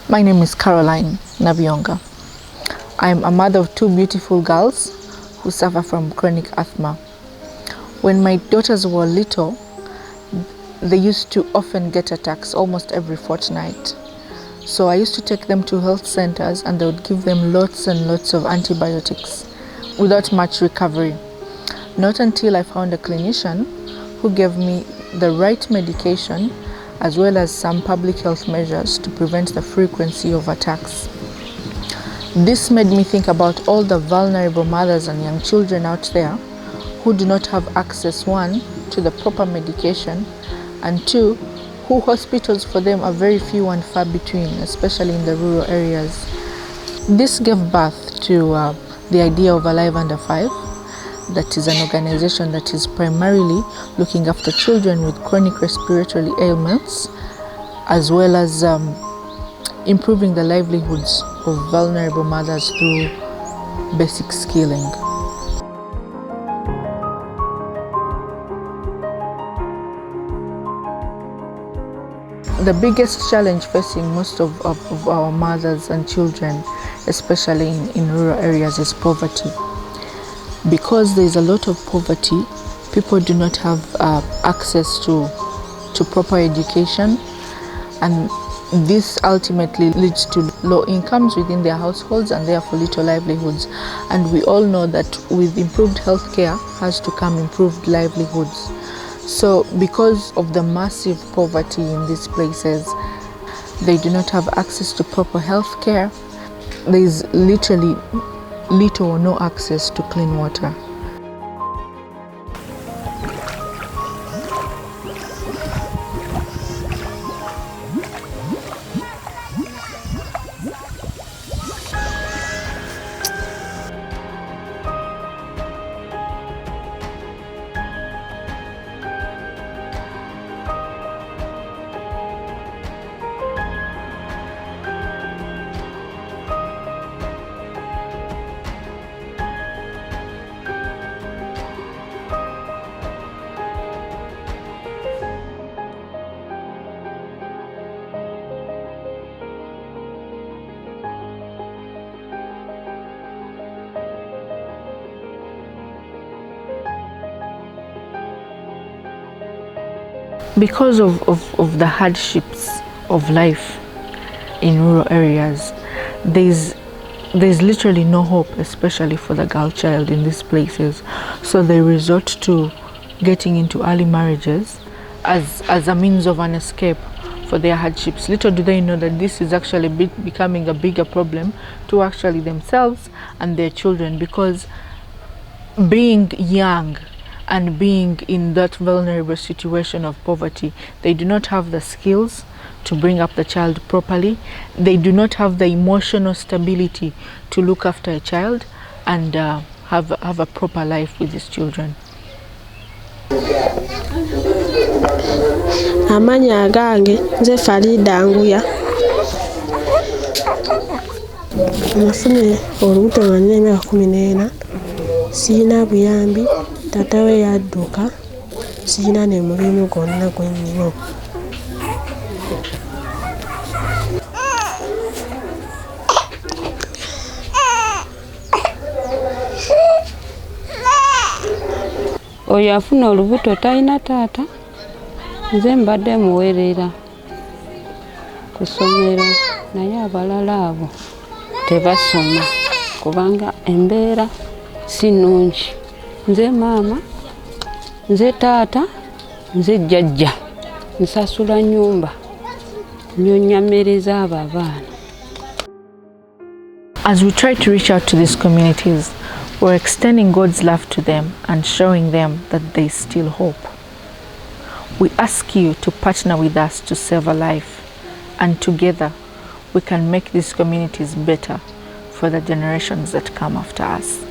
My name is Caroline Nabionga. I'm a mother of two beautiful girls who suffer from chronic asthma. When my daughters were little, they used to often get attacks almost every fortnight. So I used to take them to health centers and they would give them lots and lots of antibiotics without much recovery. Not until I found a clinician who gave me the right medication as well as some public health measures to prevent the frequency of attacks. This made me think about all the vulnerable mothers and young children out there who do not have access, one, to the proper medication, and two, who hospitals for them are very few and far between, especially in the rural areas. This gave birth to the idea of Alive Under 5, that is an organization that is primarily looking after children with chronic respiratory ailments, as well as improving the livelihoods of vulnerable mothers through basic skilling. The biggest challenge facing most of our mothers and children, especially in rural areas, is poverty. Because there is a lot of poverty, people do not have access to proper education, and this ultimately leads to low incomes within their households and therefore little livelihoods. And we all know that with improved healthcare has to come improved livelihoods. So because of the massive poverty in these places, they do not have access to proper healthcare. There is literally little or no access to clean water. Because of the hardships of life in rural areas, there's literally no hope, especially for the girl child in these places. So they resort to getting into early marriages as a means of an escape for their hardships. Little do they know that this is actually becoming a bigger problem to actually themselves and their children, because being young and being in that vulnerable situation of poverty, they do not have the skills to bring up the child properly. They do not have the emotional stability to look after a child and have a proper life with these children. Amanya gange nze Farida Nguya. Nafune olubuto nga nina emyaka 14. Sirina buyambi, taata we yadduka, sirina ne mulimu gwonna gwe nnina. Oyo afuna olubuto talina taata, nze mbadde muwerera ku ssomero, naye abalala abo tebasoma kubanga embeera si nnungi. Nze maama, nze taata, nze jjajja, nsasula nnyumba, nyonya mmere z'abo abaana. As we try to reach out to these communities, we're extending God's love to them and showing them that there is still hope. We ask you to partner with us to save a life, and together we can make these communities better for the generations that come after us.